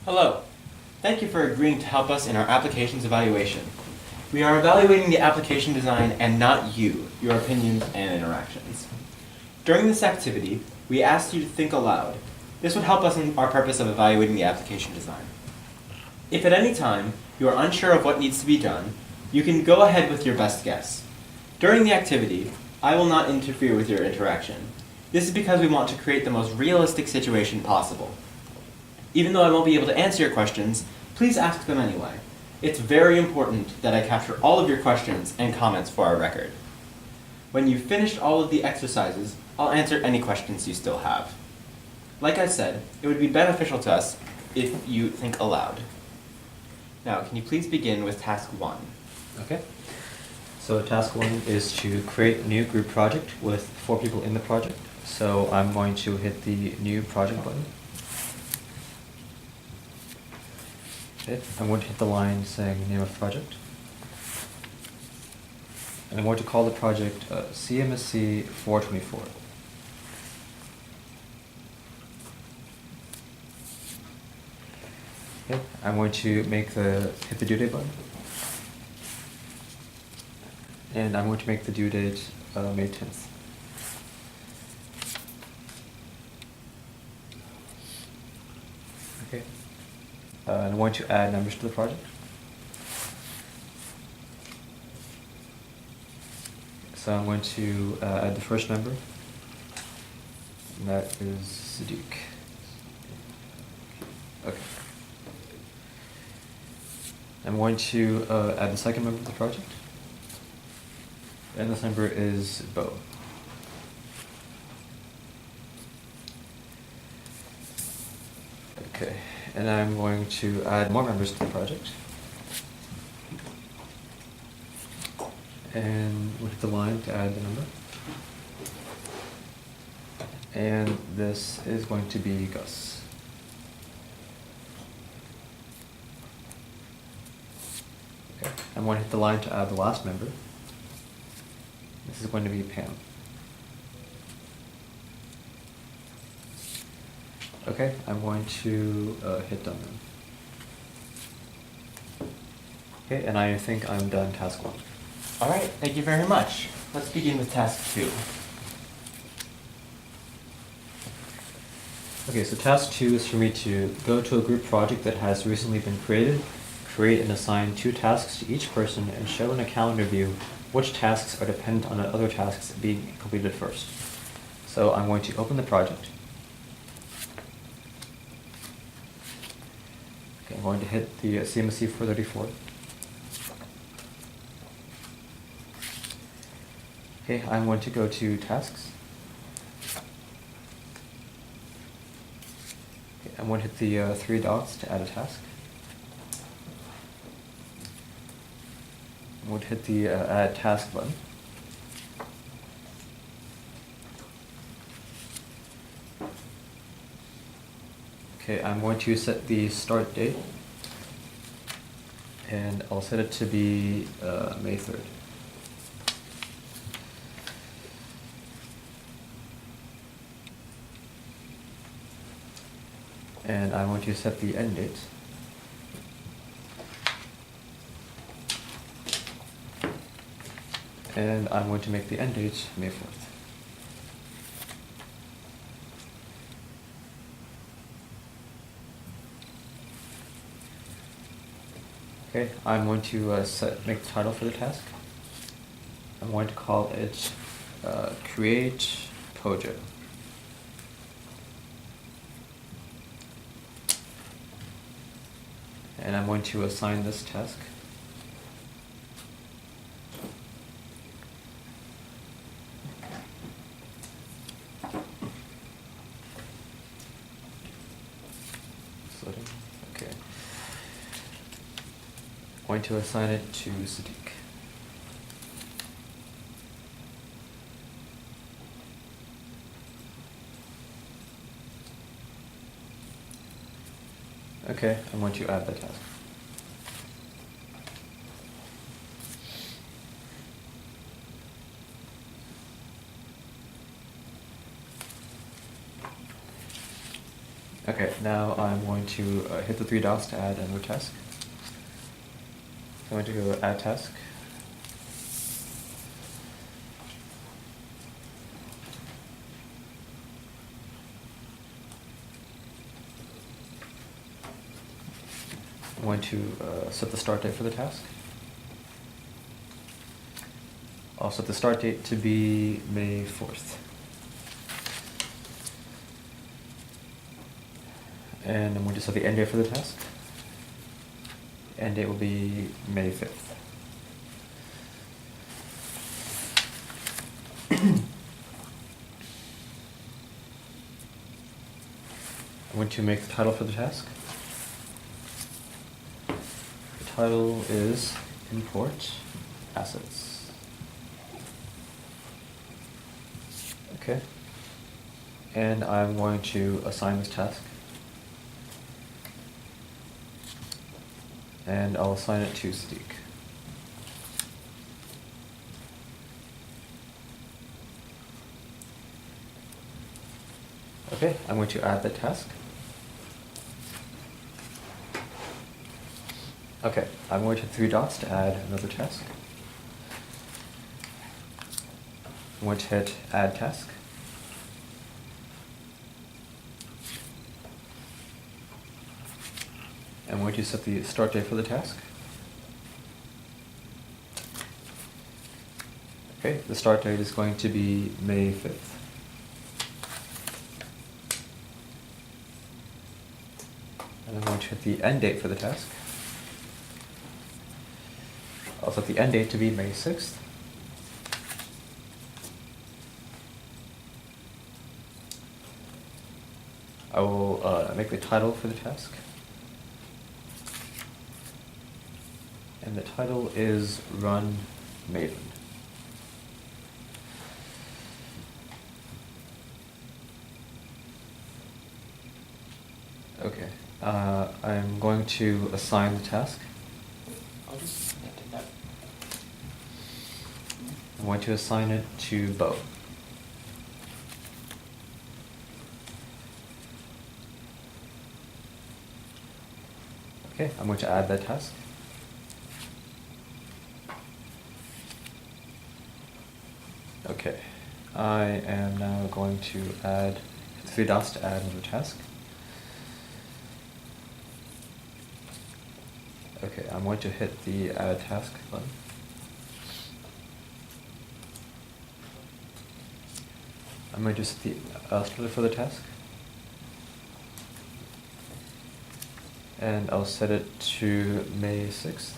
Hello. Thank you for agreeing to help us in our applications evaluation. We are evaluating the application design and not you, your opinions and interactions. During this activity, we asked you to think aloud. This would help us in our purpose of evaluating the application design. If at any time you are unsure of what needs to be done, you can go ahead with your best guess. During the activity, I will not interfere with your interaction. This is because we want to create the most realistic situation possible. Even though I won't be able to answer your questions, please ask them anyway. It's very important that I capture all of your questions and comments for our record. When you've finished all of the exercises, I'll answer any questions you still have. Like I said, it would be beneficial to us if you think aloud. Now, can you please begin with task 1? Okay. So task 1 is to create a new group project with 4 people in the project. So I'm going to hit the new project button. Okay. I'm going to hit the line saying name of project. And I'm going to call the project CMSC434. Okay. I'm going to hit the due date button. And I'm going to make the due date May 10th. Okay. And I'm going to add numbers to the project. So I'm going to add the first member, and that is Saadiq. Okay. I'm going to add the second member of the project, and this member is Bo. Okay, and I'm going to add more members to the project. And we'll hit the line to add the number. And this is going to be Gus. Okay, I'm going to hit the line to add the last member. This is going to be Pam. Okay, I'm going to hit done then. Okay, and I think I'm done task 1. Alright, thank you very much. Let's begin with task 2. Okay, so task 2 is for me to go to a group project that has recently been created, create and assign 2 tasks to each person, and show in a calendar view which tasks are dependent on other tasks being completed first. So I'm going to open the project. Okay, I'm going to hit the CMSC434. Okay, I'm going to go to tasks. Okay, I'm going to hit the 3 dots to add a task. I'm going to hit the add task button. Okay, I'm going to set the start date, and I'll set it to be May 3rd. And I'm going to set the end date. And I'm going to make the end date May 4th. Okay, I'm going to make the title for the task. I'm going to call it Create Pojo. And I'm going to assign this task. Okay. I'm going to assign it to Saadiq. Okay, I'm going to add the task. Okay, Now I'm going to hit the three dots to add another task. I'm going to go add task. I'm going to set the start date for the task. I'll set the start date to be May 4th. And I'm going to set the end date for the task. End date will be May 5th. I'm going to make the title for the task. The title is Import Assets. Okay. And I'm going to assign this task. And I'll assign it to Saadiq. Okay, I'm going to add the task. Okay, I'm going to hit three dots to add another task. I'm going to hit Add Task. I'm going to set the start date for the task. Okay, the start date is going to be May 5th. And I'm going to hit the end date for the task. I'll set the end date to be May 6th. I will make the title for the task. And the title is Run Maven. Okay, I'm going to assign the task. I'll just take that. I'm going to assign it to Bo. Okay, I'm going to add that task. Okay, I am now going to add three dots to add another task. Okay, I'm going to hit the Add Task button. I'm going to set the start for the task. And I'll set it to May 6th.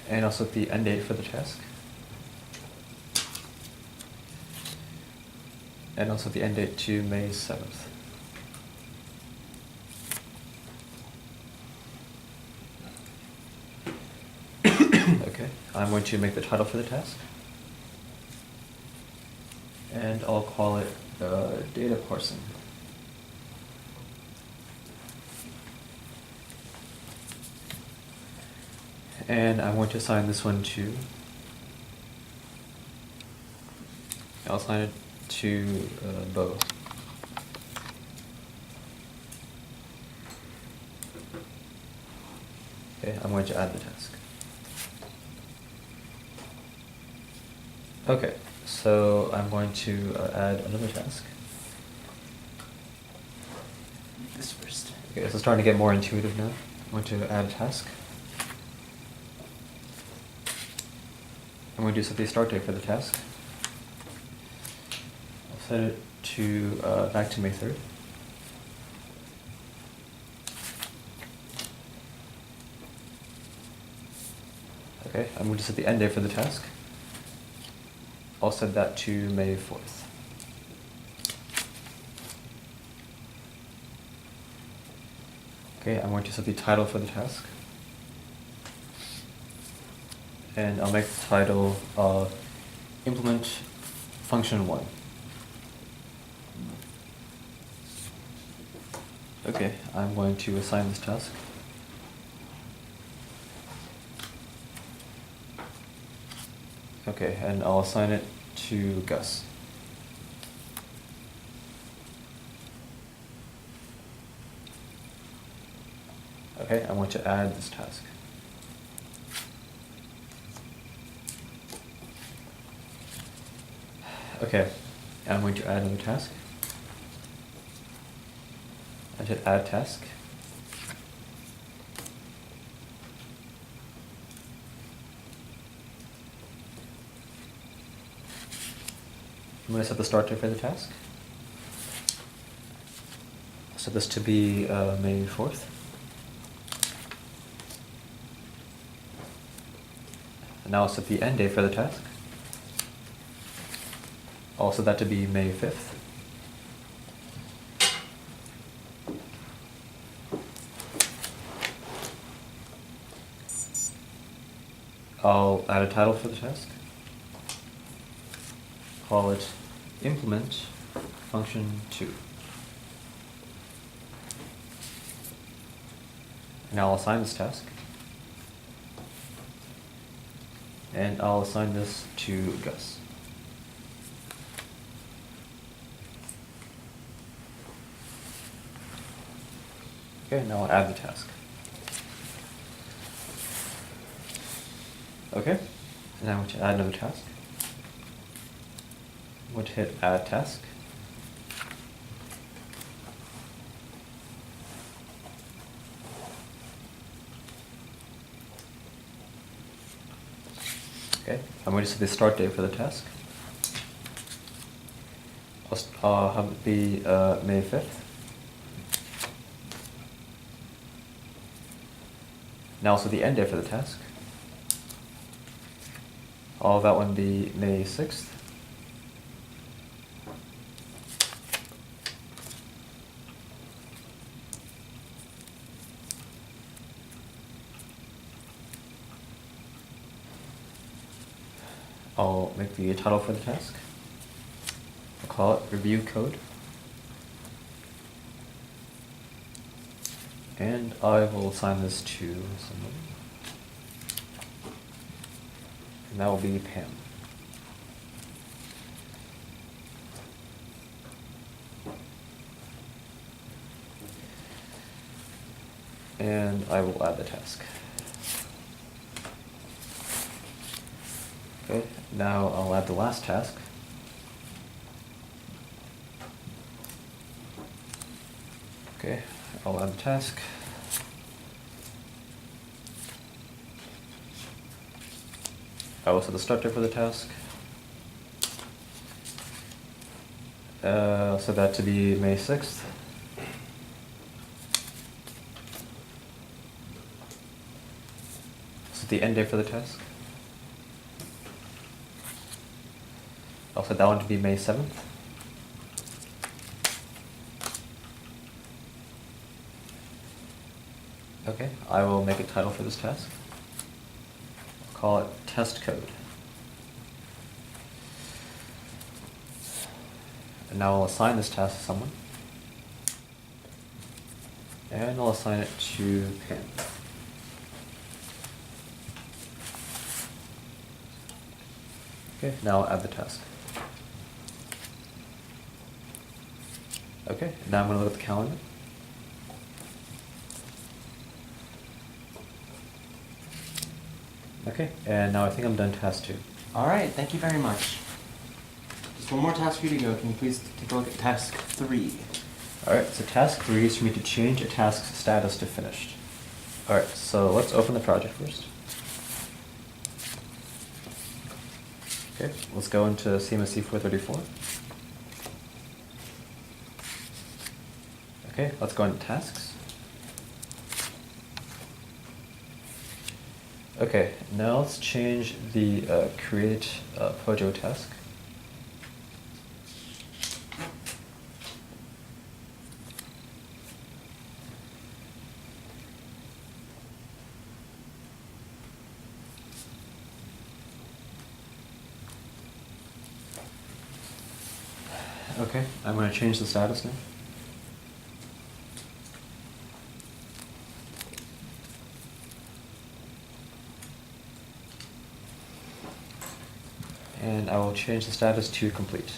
And I'll set the end date for the task. And I'll set the end date to May 7th. Okay, I'm going to make the title for the task. And I'll call it data parsing. And I'm going to assign this one to, I'll assign it to Bo. Okay, I'm going to add the task. Okay, so I'm going to add another task. This first. Okay, so it's starting to get more intuitive now. I'm going to add a task. I'm going to set the start date for the task. I'll set it to back to May 3rd. Okay, I'm going to set the end date for the task. I'll set that to May 4th. Okay, I'm going to set the title for the task. And I'll make the title Implement Function 1. Okay, I'm going to assign this task. Okay, and I'll assign it to Gus. Okay, I'm going to add this task. Okay, I'm going to add another task. I hit add task. I'm going to set the start date for the task. I'll set this to be May 4th. And now I'll set the end date for the task. I'll set that to be May 5th. I'll add a title for the task. Call it implement function 2. Now I'll assign this task. And I'll assign this to Gus. Okay, now I'll add the task. Okay, and now I'm going to add another task. I'm going to hit add task. Okay, I'm going to set the start date for the task. I'll have it be May 5th. Now also the end date for the task. I'll have that one be May 6th. I'll make the title for the task. I'll call it review code. And I will assign this to someone. And that will be Pam. And I will add the task. Okay, now I'll add the last task. Okay, I'll add the task. I will set the start date for the task. Set that to be May 6th. Set the end date for the task. I'll set that one to be May 7th. Okay, I will make a title for this task. I'll call it test code. And now I'll assign this task to someone. And I'll assign it to Pam. Okay, now I'll add the task. Okay, now I'm going to look at the calendar. Okay, and now I think I'm done task 2. All right, thank you very much. Just one more task for you to go. Can you please take a look at task 3? All right, so task 3 is for me to change a task's status to finished. All right, so let's open the project first. Okay, let's go into CMSC434. Okay, let's go into tasks. Okay, now let's change the create Pojo task. Okay, I'm going to change the status now. And I will change the status to complete.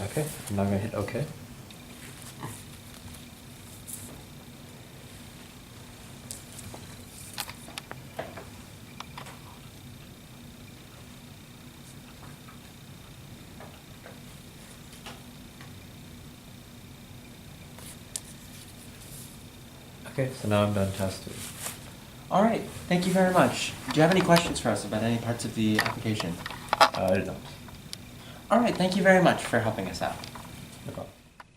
Okay, I'm now going to hit OK. Okay, so now I'm done task 3. All right, thank you very much. Do you have any questions for us about any parts of the application? I don't know. All right, thank you very much for helping us out. No problem.